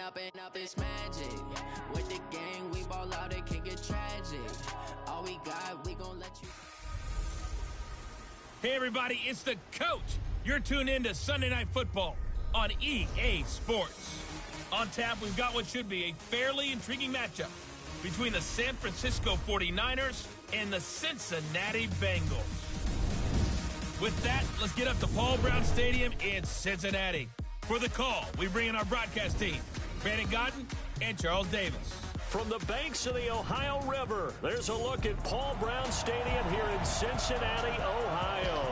Up and up is magic. With the gang, we ball out, it can get tragic. All we got, we gon' let you. Hey everybody, it's the coach. You're tuned in to Sunday Night Football on EA Sports. On tap, we've got what should be a fairly intriguing matchup between the San Francisco 49ers and the Cincinnati Bengals. With that, let's get up to Paul Brown Stadium in Cincinnati. For the call, we bring in our broadcast team, Brandon Godden and Charles Davis. From the banks of the Ohio River, there's a look at Paul Brown Stadium here in Cincinnati, Ohio.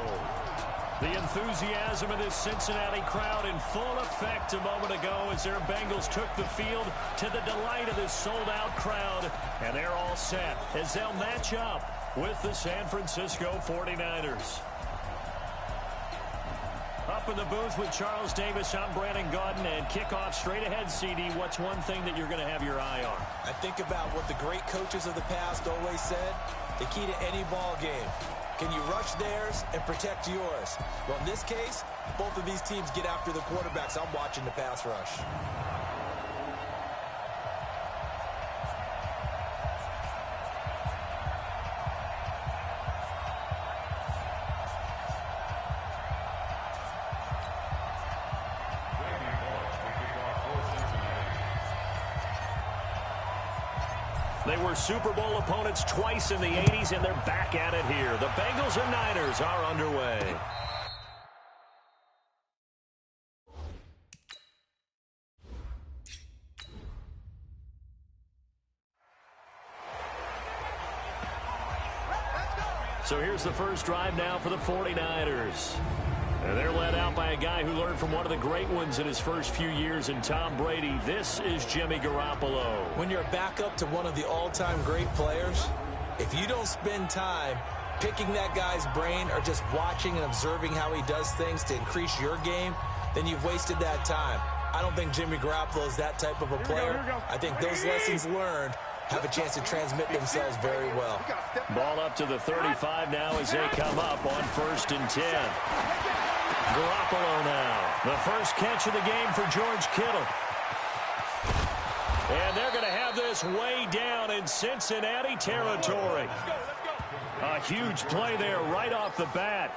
The enthusiasm of this Cincinnati crowd in full effect a moment ago as their Bengals took the field to the delight of this sold-out crowd. And they're all set as they'll match up with the San Francisco 49ers. Up in the booth with Charles Davis, I'm Brandon Godden, and kickoff straight ahead, CD. What's one thing that you're going to have your eye on? I think about what the great coaches of the past always said, the key to any ball game. Can you rush theirs and protect yours? Well, in this case, both of these teams get after the quarterbacks. I'm watching the pass rush. They were Super Bowl opponents twice in the 80s, and they're back at it here. The Bengals and Niners are underway. So here's the first drive now for the 49ers. And they're led out by a guy who learned from one of the great ones in his first few years in Tom Brady. This is Jimmy Garoppolo. When you're a backup to one of the all-time great players, if you don't spend time picking that guy's brain or just watching and observing how he does things to increase your game, then you've wasted that time. I don't think Jimmy Garoppolo is that type of a player. I think those lessons learned have a chance to transmit themselves very well. Ball up to the 35 now as they come up on 1st and 10. Garoppolo now. The first catch of the game for George Kittle. And they're going to have this way down in Cincinnati territory. A huge play there right off the bat.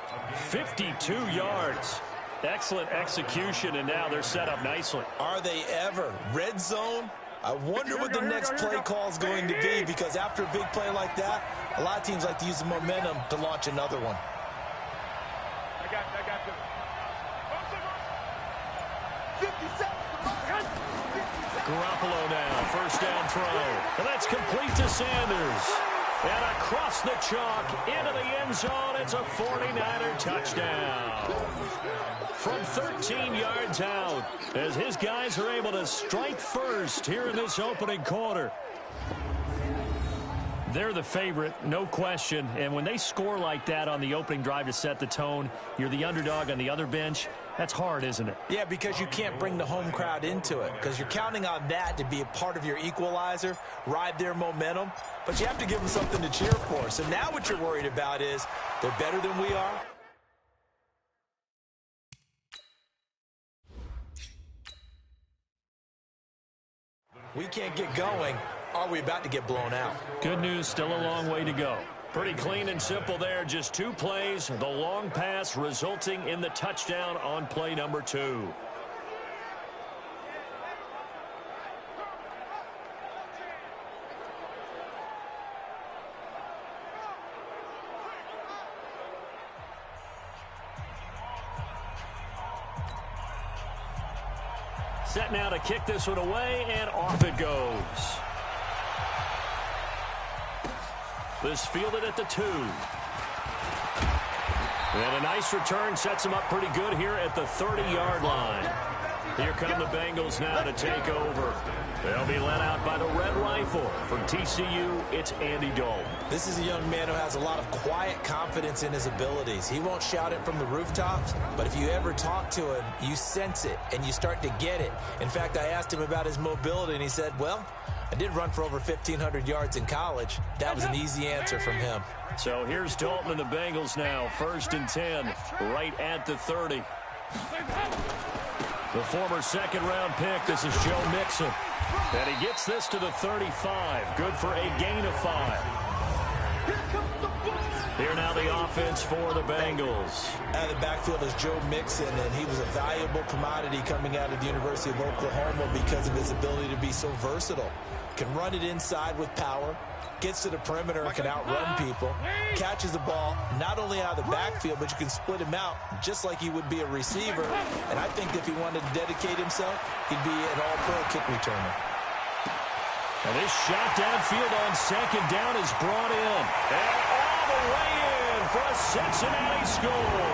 52 yards. Excellent execution, and now they're set up nicely. Are they ever? Red zone? I wonder what the next play call is going to be, because after a big play like that, a lot of teams like to use the momentum to launch another one. I got you. Garoppolo now, first down throw. And that's complete to Sanders. And across the chalk, into the end zone, it's a 49er touchdown. From 13 yards out, as his guys are able to strike first here in this opening quarter. They're the favorite, no question. And when they score like that on the opening drive to set the tone, you're the underdog on the other bench. That's hard, isn't it? Yeah, because you can't bring the home crowd into it, because you're counting on that to be a part of your equalizer, ride their momentum, but you have to give them something to cheer for. So now what you're worried about is they're better than we are. We can't get going. Are we about to get blown out? Good news, still a long way to go. Pretty clean and simple there. Just 2 plays. The long pass resulting in the touchdown on play number 2. Set now to kick this one away, and off it goes. This fielded at the 2. And a nice return sets him up pretty good here at the 30-yard line. Here come the Bengals now to take over. They'll be led out by the Red Rifle. From TCU, it's Andy Dalton. This is a young man who has a lot of quiet confidence in his abilities. He won't shout it from the rooftops, but if you ever talk to him, you sense it, and you start to get it. In fact, I asked him about his mobility, and he said, well, I did run for over 1,500 yards in college. That was an easy answer from him. So here's Dalton and the Bengals now. 1st and 10, right at the 30. The former second-round pick, this is Joe Mixon. And he gets this to the 35. Good for a gain of 5. Here now the offense for the Bengals. Out of the backfield is Joe Mixon, and he was a valuable commodity coming out of the University of Oklahoma because of his ability to be so versatile. Can run it inside with power, gets to the perimeter and can outrun people, catches the ball not only out of the backfield, but you can split him out just like he would be a receiver. And I think if he wanted to dedicate himself, he'd be an all-pro kick returner. And this shot downfield on 2nd down is brought in. And all the way in for a Cincinnati score.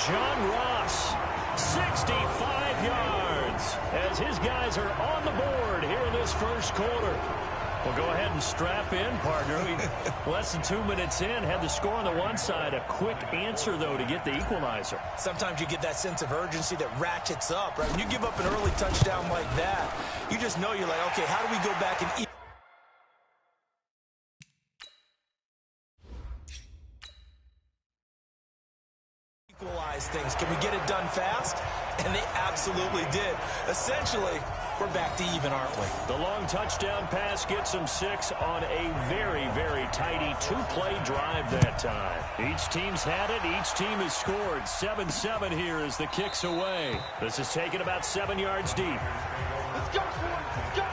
John Ross, 65 yards, as his guys are on the board here in this first quarter. Well, go ahead and strap in, partner. Less than 2 minutes in, had the score on the one side. A quick answer, though, to get the equalizer. Sometimes you get that sense of urgency that ratchets up, right? When you give up an early touchdown like that, you just know you're like, okay, how do we go back and equalize things? Can we get it done fast? And they absolutely did. Essentially, we're back to even, aren't we? The long touchdown pass gets them 6 on a very, very tidy 2-play drive that time. Each team's had it. Each team has scored. 7-7 here as the kick's away. This is taken about 7 yards deep. Let's go, let's go.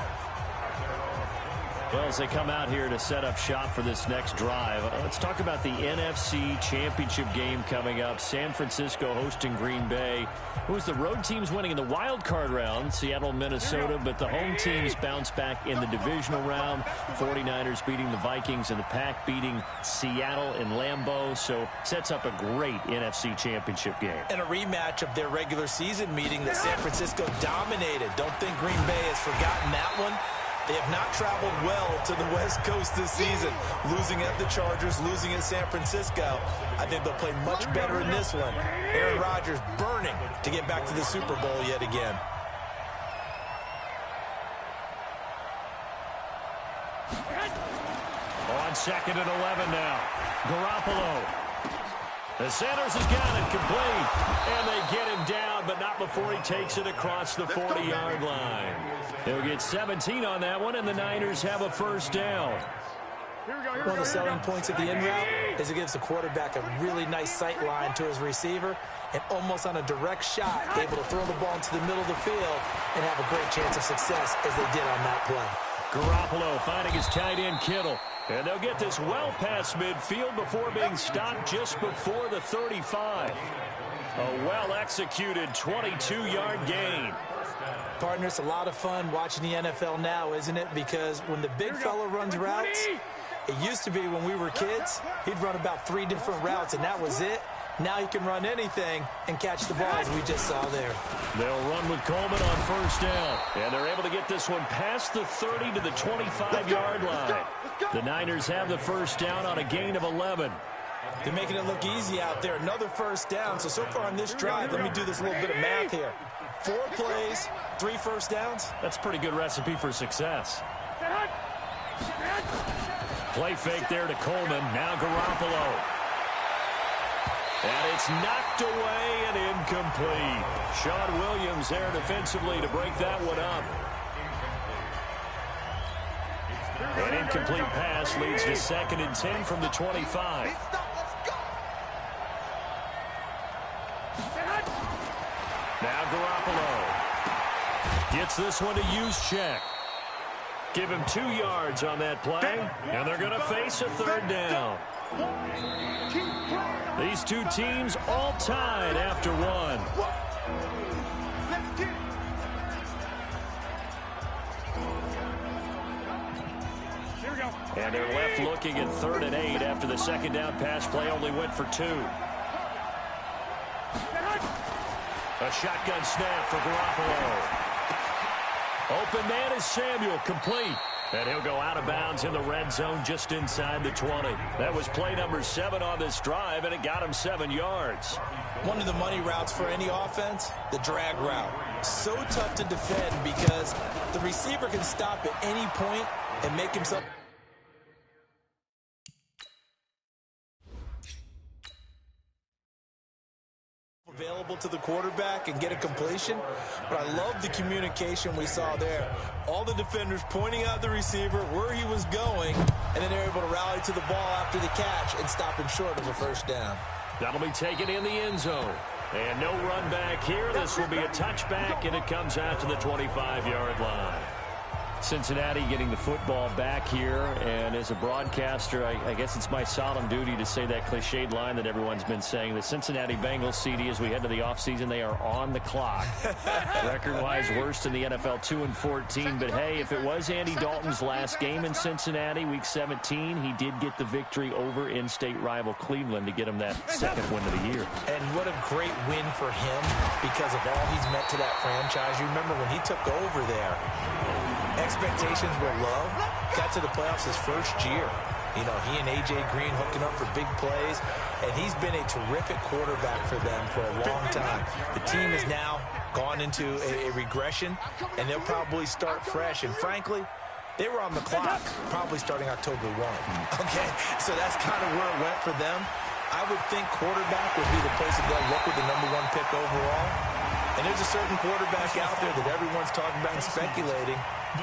Well, as they come out here to set up shop for this next drive, let's talk about the NFC Championship game coming up. San Francisco hosting Green Bay. It was the road teams winning in the wild card round, Seattle, Minnesota, but the home teams bounced back in the divisional round. 49ers beating the Vikings and the Pack beating Seattle in Lambeau. So sets up a great NFC Championship game. And a rematch of their regular season meeting that San Francisco dominated. Don't think Green Bay has forgotten that one. They have not traveled well to the West Coast this season, losing at the Chargers, losing at San Francisco. I think they'll play much better in this one. Aaron Rodgers burning to get back to the Super Bowl yet again. On 2nd and 11 now. Garoppolo. The Sanders has got it complete. And they get him down, but not before he takes it across the 40-yard line. They'll get 17 on that one, and the Niners have a first down. One of the selling points of the in route is it gives the quarterback a really nice sight line to his receiver and almost on a direct shot able to throw the ball into the middle of the field and have a great chance of success as they did on that play. Garoppolo finding his tight end Kittle. And they'll get this well past midfield before being stopped just before the 35. A well-executed 22-yard gain. Partner, it's a lot of fun watching the NFL now, isn't it? Because when the big fella runs routes, it used to be when we were kids, he'd run about 3 different routes, and that was it. Now he can run anything and catch the ball, as we just saw there. They'll run with Coleman on first down. And they're able to get this one past the 30 to the 25-yard line. The Niners have the first down on a gain of 11. They're making it look easy out there. Another first down. So far on this drive, let me do this little bit of math here. 4 plays, 3 first downs. That's a pretty good recipe for success. Play fake there to Coleman. Now Garoppolo. And it's knocked away and incomplete. Sean Williams there defensively to break that one up. An incomplete pass leads to 2nd and 10 from the 25. Now Garoppolo gets this one to Juszczyk. Give him 2 yards on that play, and they're going to face a 3rd down. These two teams all tied after 1. And they're left looking at 3rd and 8 after the 2nd down pass play only went for 2. A shotgun snap for Garoppolo. Open man is Samuel, complete. And he'll go out of bounds in the red zone just inside the 20. That was play number 7 on this drive, and it got him 7 yards. One of the money routes for any offense, the drag route. So tough to defend because the receiver can stop at any point and make himself available to the quarterback and get a completion. But I love the communication we saw there. All the defenders pointing out the receiver, where he was going, and then they're able to rally to the ball after the catch and stop him short of a first down. That'll be taken in the end zone. And no run back here. This will be a touchback, and it comes out to the 25-yard line. Cincinnati getting the football back here, and as a broadcaster, I guess it's my solemn duty to say that cliched line that everyone's been saying. The Cincinnati Bengals, CD, as we head to the offseason, they are on the clock. Record-wise, worst in the NFL, 2-14. But, hey, if it was Andy Dalton's last game in Cincinnati, Week 17, he did get the victory over in-state rival Cleveland to get him that second win of the year. And what a great win for him because of all he's meant to that franchise. You remember when he took over there, expectations were low. Got to the playoffs his first year. You know, he and A.J. Green hooking up for big plays. And he's been a terrific quarterback for them for a long time. The team has now gone into a regression, and they'll probably start fresh. And frankly, they were on the clock probably starting October 1. Okay, so that's kind of where it went for them. I would think quarterback would be the place that they'll look with the #1 pick overall. And there's a certain quarterback out there that everyone's talking about and speculating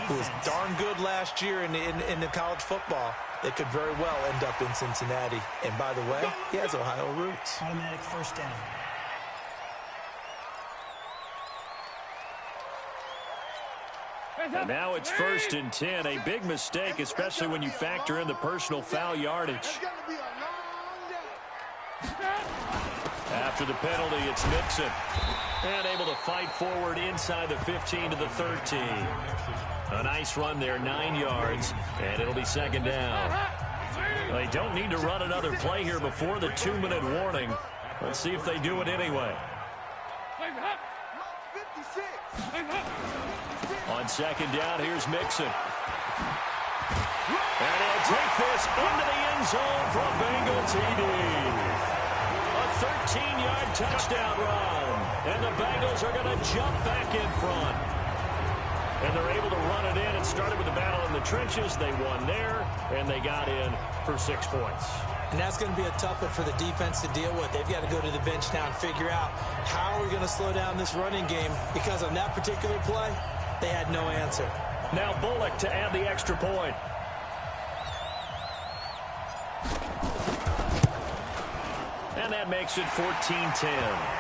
who was darn good last year in the college football that could very well end up in Cincinnati. And by the way, he has Ohio roots. Automatic first down. And now it's 1st and 10. A big mistake, especially when you factor in the personal foul yardage. After the penalty, it's Mixon. And able to fight forward inside the 15 to the 13. A nice run there, 9 yards, and it'll be 2nd down. They don't need to run another play here before the 2-minute warning. Let's see if they do it anyway. On 2nd down, here's Mixon. And he'll take this into the end zone for a Bengal TD. A 13-yard touchdown run. And the Bengals are going to jump back in front. And they're able to run it in. It started with the battle in the trenches. They won there, and they got in for 6 points. And that's going to be a tough one for the defense to deal with. They've got to go to the bench now and figure out how are we going to slow down this running game, because on that particular play, they had no answer. Now Bullock to add the extra point. And that makes it 14-10.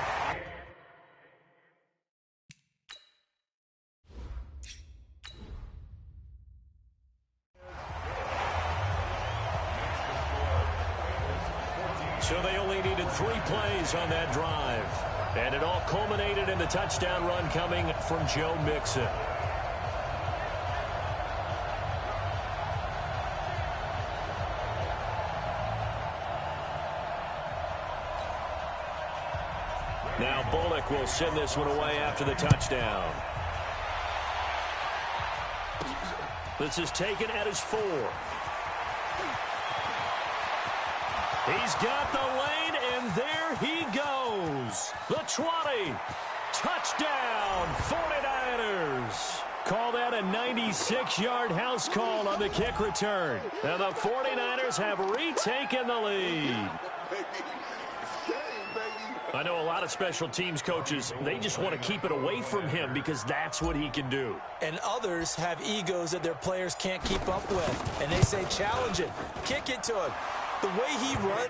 So they only needed 3 plays on that drive. And it all culminated in the touchdown run coming from Joe Mixon. Now Bullock will send this one away after the touchdown. This is taken at his 4. He's got the lane, and there he goes. The 20. Touchdown, 49ers. Call that a 96-yard house call on the kick return. And the 49ers have retaken the lead. I know a lot of special teams coaches, they just want to keep it away from him because that's what he can do. And others have egos that their players can't keep up with. And they say, challenge it, kick it to him. The way he runs.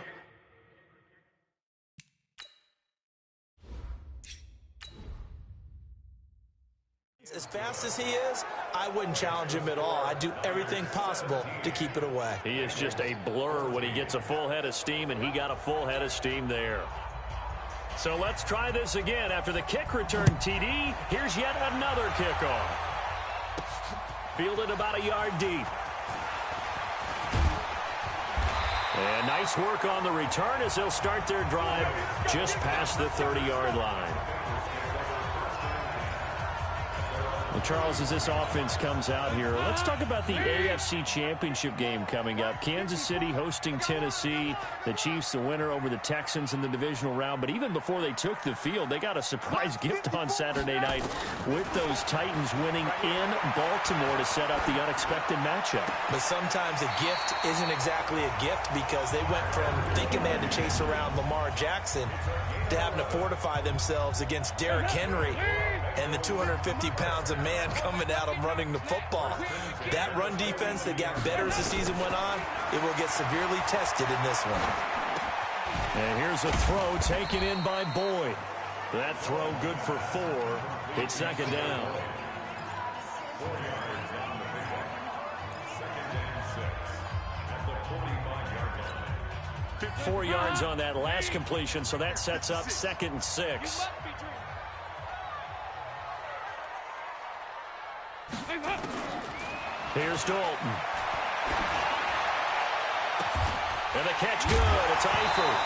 As fast as he is, I wouldn't challenge him at all. I'd do everything possible to keep it away. He is just a blur when he gets a full head of steam, and he got a full head of steam there. So let's try this again. After the kick return TD, here's yet another kickoff. Fielded about a yard deep. And nice work on the return as they'll start their drive just past the 30-yard line. Well, Charles, as this offense comes out here, let's talk about the AFC Championship game coming up. Kansas City hosting Tennessee. The Chiefs the winner over the Texans in the divisional round. But even before they took the field, they got a surprise gift on Saturday night with those Titans winning in Baltimore to set up the unexpected matchup. But sometimes a gift isn't exactly a gift because they went from thinking they had to chase around Lamar Jackson to having to fortify themselves against Derrick Henry and the 250 pounds of man coming at them running the football. That run defense that got better as the season went on, it will get severely tested in this one. And here's a throw taken in by Boyd. That throw good for 4. It's second down. Four yards on that last completion, so that sets up 2nd and 6. Here's Dalton. And the catch good. It's Eifert.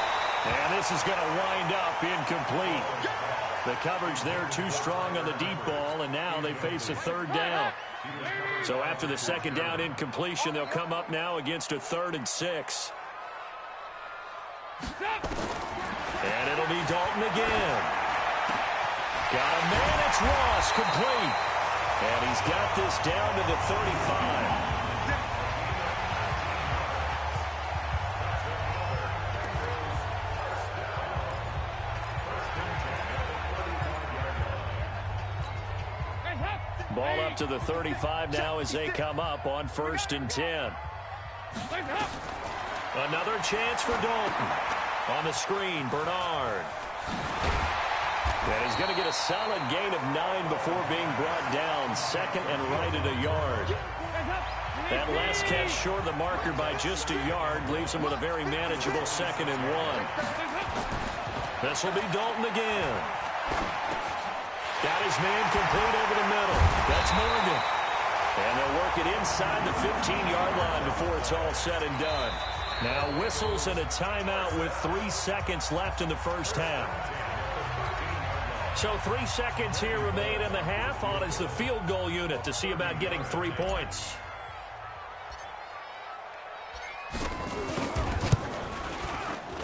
And this is going to wind up incomplete. The coverage there too strong on the deep ball, and now they face a 3rd down. So after the 2nd down incompletion, they'll come up now against a 3rd and 6. And it'll be Dalton again. Got a man. It's Ross, complete. And he's got this down to the 35. Ball up to the 35 now as they come up on 1st and 10. Another chance for Dalton. On the screen, Bernard. And he's going to get a solid gain of 9 before being brought down. 2nd and right at a yard. That last catch short of the marker by just a yard leaves him with a very manageable 2nd and 1. This will be Dalton again. Got his man complete over the middle. That's Morgan. And they'll work it inside the 15-yard line before it's all said and done. Now whistles and a timeout with 3 seconds left in the first half. So 3 seconds here remain in the half. On is the field goal unit to see about getting 3 points.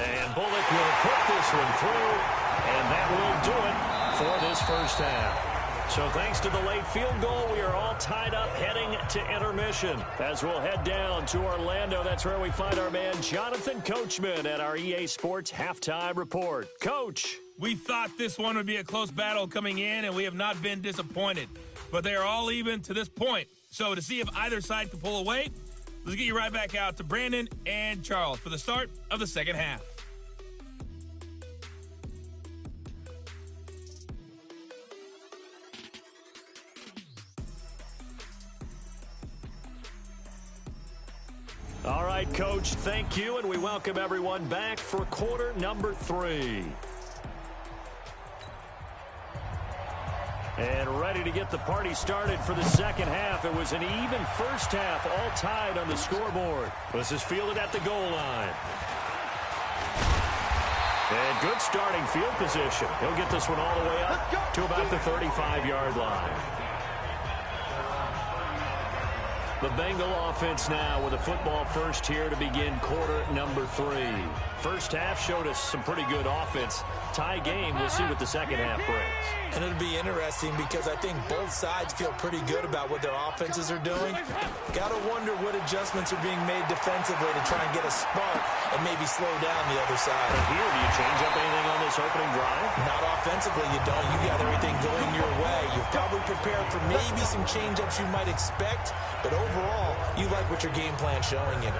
And Bullock will put this one through. And that will do it for this first half. So thanks to the late field goal, we are all tied up heading to intermission. As we'll head down to Orlando, that's where we find our man Jonathan Coachman at our EA Sports Halftime Report. Coach. We thought this one would be a close battle coming in, and we have not been disappointed. But they are all even to this point. So to see if either side can pull away, let's get you right back out to Brandon and Charles for the start of the second half. All right, Coach, thank you, and we welcome everyone back for quarter number 3. And ready to get the party started for the second half. It was an even first half, all tied on the scoreboard. This is fielded at the goal line. And good starting field position. He'll get this one all the way up to about the 35-yard line. The Bengal offense now with a football first here to begin quarter number 3. First half showed us some pretty good offense. Tie game. We'll see what the second half brings. And it'll be interesting because I think both sides feel pretty good about what their offenses are doing. Got to wonder what adjustments are being made defensively to try and get a spark and maybe slow down the other side. Here, do you change up anything on this opening drive? Not offensively, you don't. You got everything going your way. You've probably prepared for maybe some change-ups you might expect, but overall, you like what your game plan's showing you.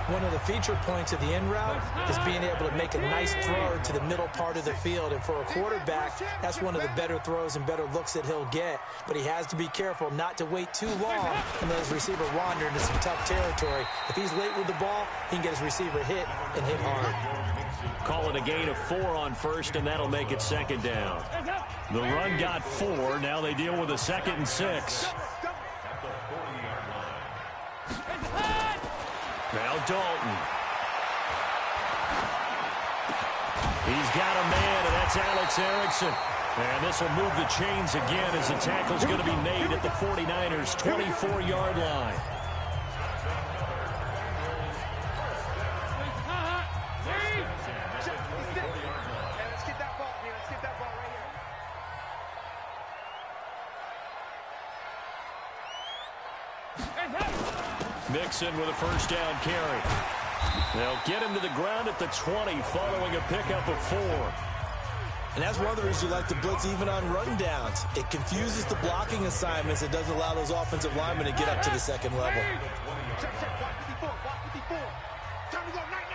One of the feature points of the in route is being able to make a nice throw to the middle part of the field. And for a quarterback, that's one of the better throws and better looks that he'll get. But he has to be careful not to wait too long and let his receiver wander into some tough territory. If he's late with the ball, he can get his receiver hit and hit hard. Call it a gain of 4 on first, and that'll make it second down. The run got 4. Now they deal with a 2nd and 6. Now Dalton. He's got a man, and that's Alex Erickson. And this will move the chains again as the tackle's going to be made at the 49ers' 24-yard line. Let's get that ball here. Let's get that ball right here. Mixon with a first down carry. They'll get him to the ground at the 20 following a pickup of 4. And that's one of the reasons you like to blitz even on run downs. It confuses the blocking assignments. It doesn't allow those offensive linemen to get up to the second level. Check, block 54, block 54. Time to go, night.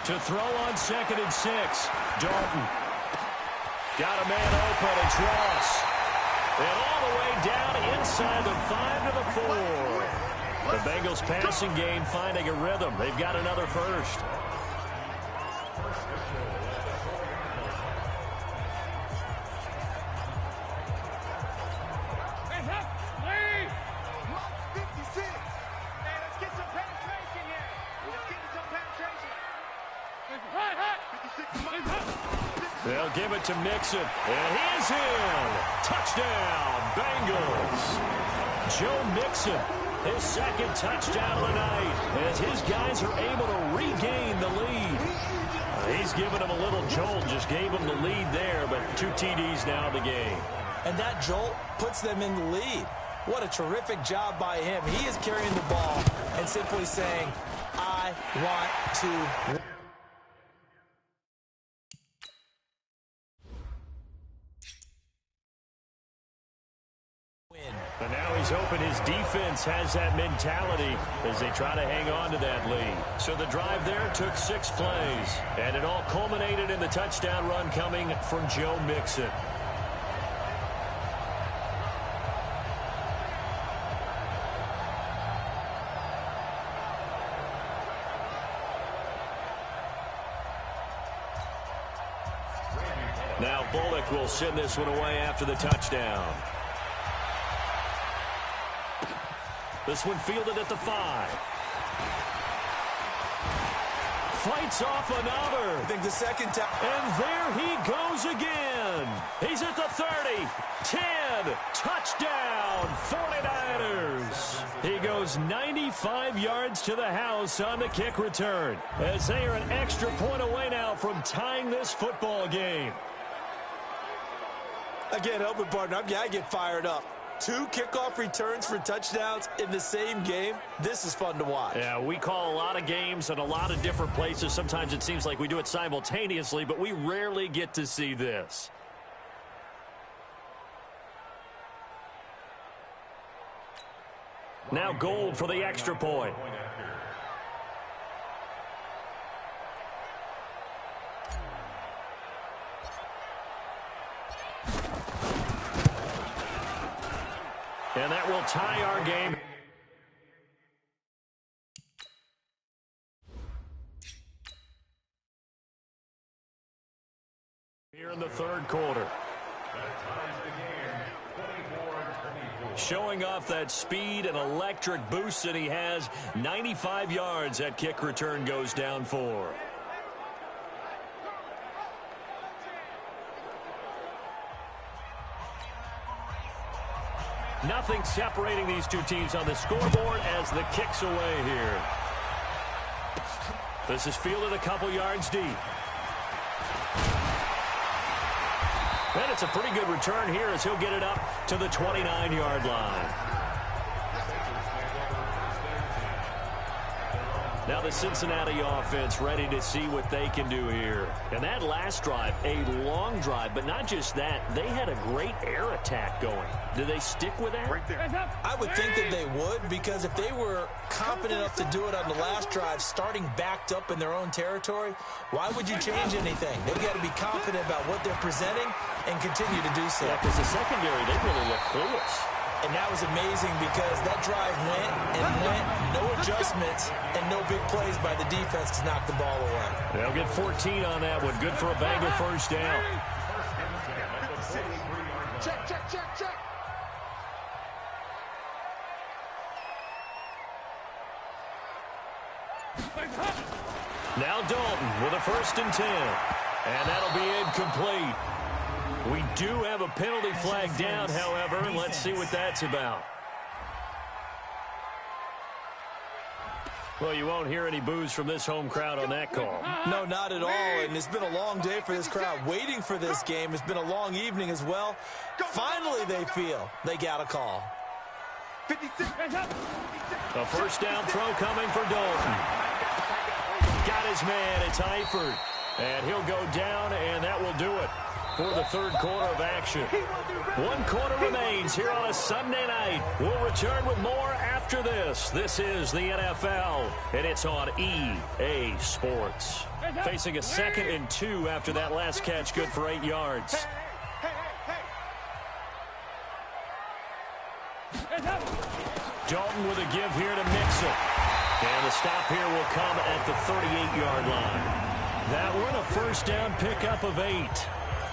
To throw on 2nd and 6. Dalton. Got a man open. It's Ross. And all the way down inside the 5 to the 4. The Bengals passing game finding a rhythm. They've got another first. They'll give it to Mixon. And he is in. Touchdown, Bengals. Joe Mixon, his second touchdown of the night, as his guys are able to regain the lead. He's given them a little jolt, just gave them the lead there, but 2 TDs now in the game. And that jolt puts them in the lead. What a terrific job by him. He is carrying the ball and simply saying, I want to win. And now he's hoping his defense has that mentality as they try to hang on to that lead. So the drive there took 6 plays, and it all culminated in the touchdown run coming from Joe Mixon. Now Bullock will send this one away after the touchdown. This one fielded at the 5. Fights off another. I think the second time. And there he goes again. He's at the 30. 10. Touchdown, 49ers. He goes 95 yards to the house on the kick return, as they are an extra point away now from tying this football game. I can't help it, partner. I get fired up. 2 kickoff returns for touchdowns in the same game. This is fun to watch. Yeah, we call a lot of games in a lot of different places. Sometimes it seems like we do it simultaneously, but we rarely get to see this. Now Gold for the extra point. And that will tie our game. Here in the third quarter. Showing off that speed and electric boost that he has. 95 yards that kick return goes down for. Nothing separating these two teams on the scoreboard as the kick's away here. This is fielded a couple yards deep. And it's a pretty good return here as he'll get it up to the 29-yard line. Now the Cincinnati offense ready to see what they can do here. And that last drive, a long drive, but not just that. They had a great air attack going. Do they stick with that? Right there. I would think that they would, because if they were confident enough to do it on the last drive, starting backed up in their own territory, why would you change anything? They've got to be confident about what they're presenting and continue to do so. Yeah, because the secondary, they really look clueless. And that was amazing because that drive went and went, no adjustments, and no big plays by the defense to knock the ball away. They'll get 14 on that one. Good for a Bengal first down. Check. Now Dalton with a first and 10. And that'll be incomplete. We do have a penalty flag down, however. Let's see what that's about. Well, you won't hear any boos from this home crowd on that call. No, not at all. And it's been a long day for this crowd waiting for this game. It's been a long evening as well. Finally, they feel they got a call. A first down throw coming for Dalton. Got his man. It's Eifert. And he'll go down, and that will do it for the third quarter of action. 1 quarter remains here on a Sunday night. We'll return with more after this. This is the NFL, and it's on EA Sports. Facing a 2nd and 2 after that last catch, good for 8 yards. Dalton with a give here to Mixon. And the stop here will come at the 38-yard line. That one, a first down pickup of 8.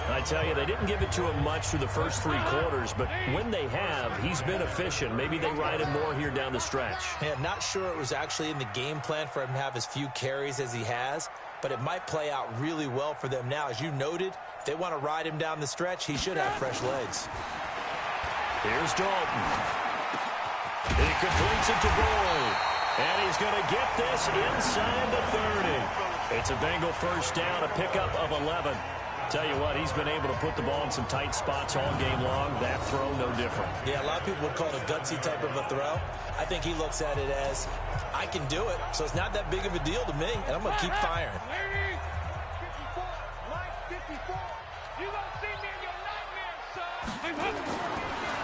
I tell you, they didn't give it to him much through the first 3 quarters, but when they have, he's been efficient. Maybe they ride him more here down the stretch. Yeah, I'm not sure it was actually in the game plan for him to have as few carries as he has, but it might play out really well for them now. As you noted, if they want to ride him down the stretch, he should have fresh legs. Here's Dalton. He completes it to Boyd. And he's going to get this inside the 30. It's a Bengal first down, a pickup of 11. Tell you what, he's been able to put the ball in some tight spots all game long. That throw, no different. Yeah, a lot of people would call it a gutsy type of a throw. I think he looks at it as, I can do it, so it's not that big of a deal to me, and I'm going to keep firing.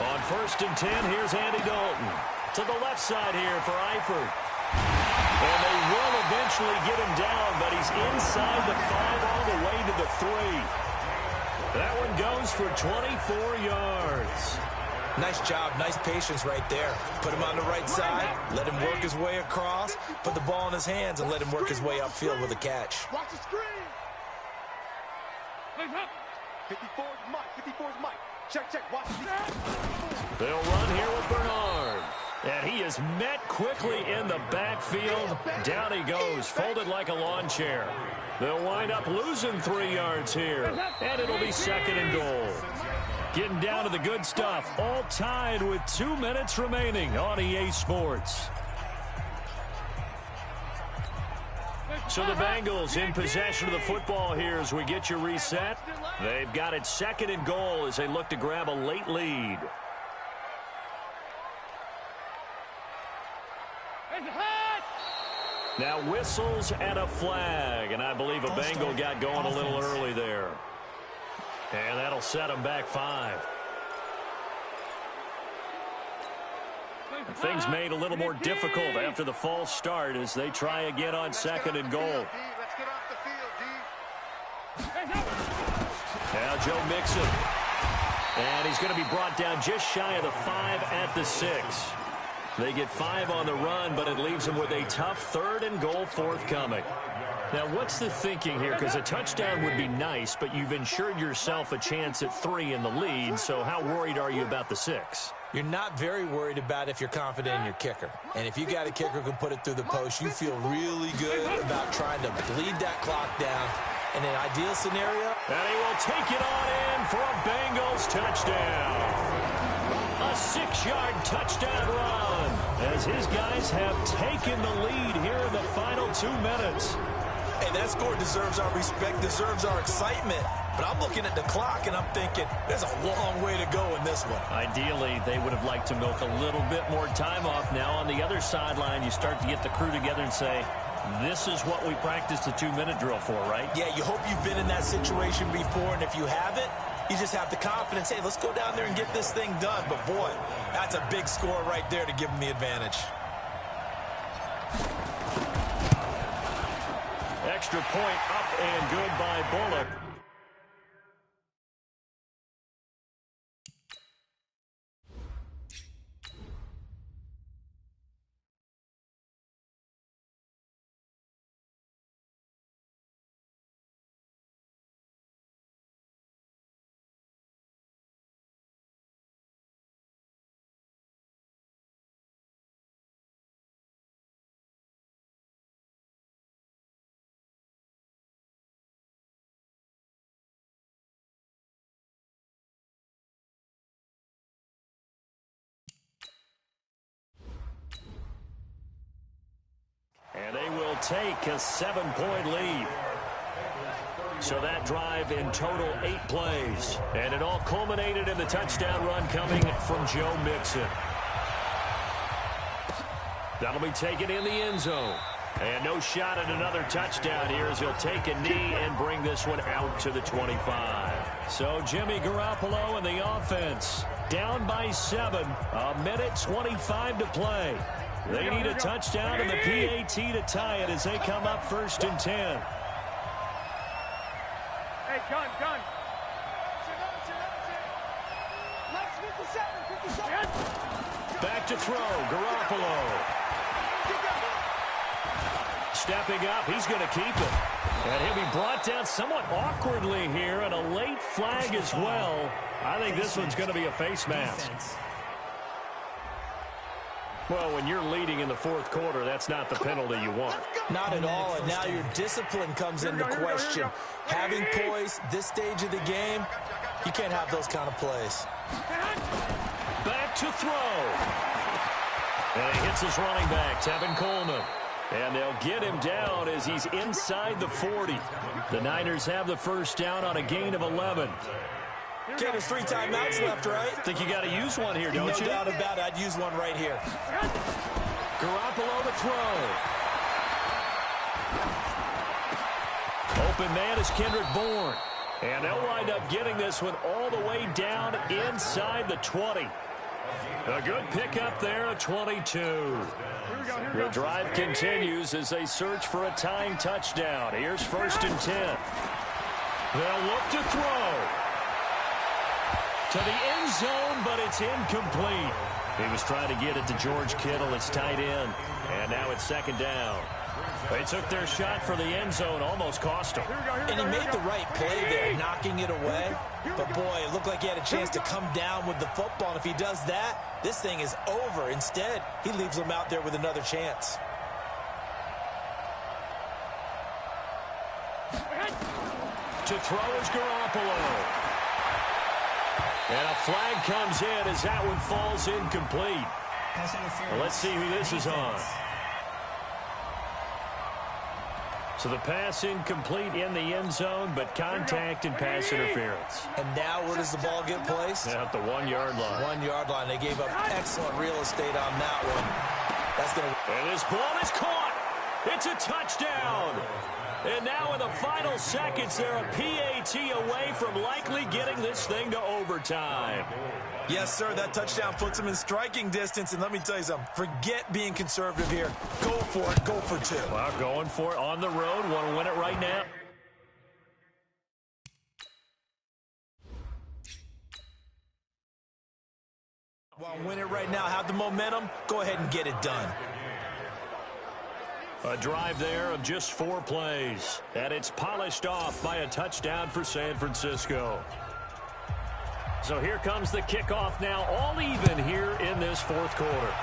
On first and 10, here's Andy Dalton. To the left side here for Eifert. And they will eventually get him down, but he's inside the 5 all the way to the 3. That one goes for 24 yards. Nice job, nice patience right there. Put him on the right side, let him work his way across, put the ball in his hands, and let him work his way upfield with a catch. Watch the screen. 54 is Mike. 54 is Mike. Check. Watch. They'll run here with Bernard. And he is met quickly in the backfield. Down he goes, folded like a lawn chair. They'll wind up losing 3 yards here. And it'll be 2nd and goal. Getting down to the good stuff. All tied with 2 minutes remaining on EA Sports. So the Bengals in possession of the football here as we get you reset. They've got it 2nd and goal as they look to grab a late lead. Now whistles and a flag, and I believe a Bengal got going a little early there. And that'll set them back 5. Things made a little more difficult after the false start as they try again on 2nd and goal. Now Joe Mixon. And he's going to be brought down just shy of the 5 at the 6. They get 5 on the run, but it leaves them with a tough 3rd and goal forthcoming. Now, what's the thinking here? Because a touchdown would be nice, but you've ensured yourself a chance at 3 in the lead, so how worried are you about the 6? You're not very worried about if you're confident in your kicker. And if you got a kicker who can put it through the post, you feel really good about trying to bleed that clock down. In an ideal scenario. And he will take it on in for a Bengals touchdown. A 6-yard touchdown run as his guys have taken the lead here in the final 2 minutes. Hey, that score deserves our respect, deserves our excitement. But I'm looking at the clock and I'm thinking there's a long way to go in this one. Ideally, they would have liked to milk a little bit more time off. Now on the other sideline, you start to get the crew together and say, this is what we practiced the 2-minute drill for, right? Yeah, you hope you've been in that situation before, and if you haven't, you just have the confidence, hey, let's go down there and get this thing done. But, boy, that's a big score right there to give them the advantage. Extra point up and good by Bullock. take a 7-point lead. So that drive in total 8 plays. And it all culminated in the touchdown run coming from Joe Mixon. That'll be taken in the end zone. And no shot at another touchdown here as he'll take a knee and bring this one out to the 25. So Jimmy Garoppolo and the offense down by 7. 1:25 to play. They need a touchdown and the PAT to tie it as they come up 1st and 10. Hey, gun. Back to throw, Garoppolo. Stepping up, he's going to keep it. And he'll be brought down somewhat awkwardly here, and a late flag as well. I think this one's going to be a face mask. Well, when you're leading in the 4th quarter, that's not the penalty you want. Not at all, and now your discipline comes into question. Having poise this stage of the game, you can't have those kind of plays. Back to throw. And he hits his running back, Tevin Coleman. And they'll get him down as he's inside the 40. The Niners have the first down on a gain of 11. Okay, there's 3 timeouts left, right? Think you got to use one here, don't you? No doubt about it. I'd use one right here. Garoppolo to throw. Open man is Kendrick Bourne. And they'll wind up getting this one all the way down inside the 20. A good pickup there, a 22. The drive continues as they search for a tying touchdown. Here's 1st and 10. They'll look to throw. To the end zone, but it's incomplete. He was trying to get it to George Kittle, its tight end. And now it's 2nd down. They took their shot for the end zone, almost cost him. And he made the right play there, knocking it away. But, boy, it looked like he had a chance to come down with the football. And if he does that, this thing is over. Instead, he leaves him out there with another chance. To throw is Garoppolo. And a flag comes in as that one falls incomplete. Well, let's see who this is on. So the pass incomplete in the end zone, but contact and pass interference. And now where does the ball get placed? At the 1-yard line. 1-yard line. They gave up excellent real estate on that one. That's going to... And this ball is caught. It's a touchdown. And now in the final seconds, they're a PAT away from likely getting this thing to overtime. Yes, sir. That touchdown puts them in striking distance. And let me tell you something. Forget being conservative here. Go for it. Go for 2. Well, going for it on the road. Want to win it right now. Want to win it right now. Have the momentum. Go ahead and get it done. A drive there of just 4 plays. And it's polished off by a touchdown for San Francisco. So here comes the kickoff now, all even here in this 4th quarter.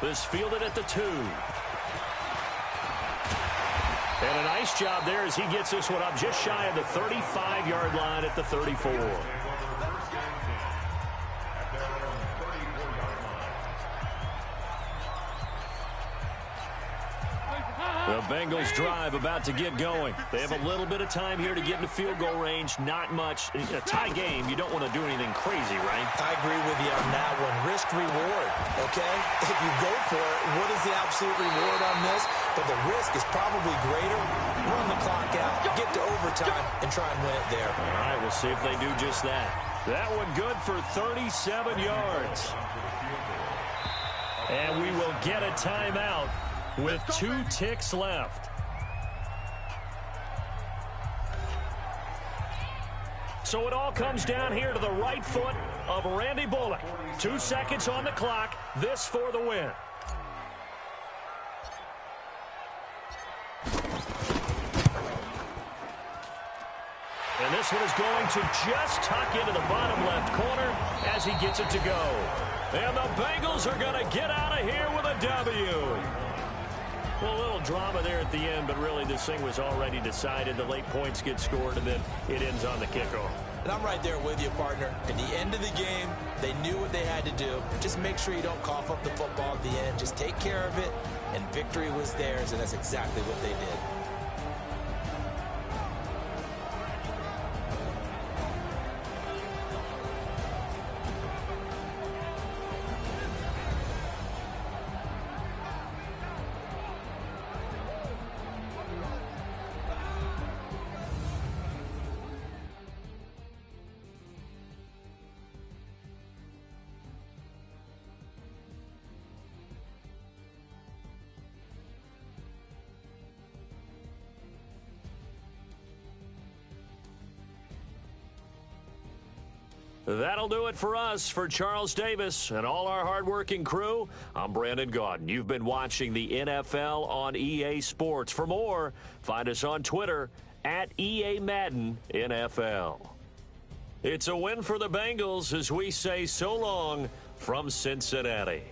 This fielded at the 2. And a nice job there as he gets this one up just shy of the 35-yard line at the 34. The Bengals drive about to get going. They have a little bit of time here to get into field goal range. Not much. In a tie game, you don't want to do anything crazy, right? I agree with you on that one. Risk reward, okay? If you go for it, what is the absolute reward on this? But the risk is probably greater. Run the clock out, get to overtime, and try and win it there. All right, we'll see if they do just that. That one good for 37 yards. And we will get a timeout with 2 ticks left. So it all comes down here to the right foot of Randy Bullock. 2 seconds on the clock. This for the win. And this one is going to just tuck into the bottom left corner as he gets it to go. And the Bengals are going to get out of here with a W. Well, a little drama there at the end, but really this thing was already decided. The late points get scored, and then it ends on the kickoff. And I'm right there with you, partner. At the end of the game, they knew what they had to do. Just make sure you don't cough up the football at the end. Just take care of it, and victory was theirs, and that's exactly what they did. That'll do it for us. For Charles Davis and all our hardworking crew, I'm Brandon Gaudin. You've been watching the NFL on EA Sports. For more, find us on Twitter at EA Madden NFL. It's a win for the Bengals as we say so long from Cincinnati.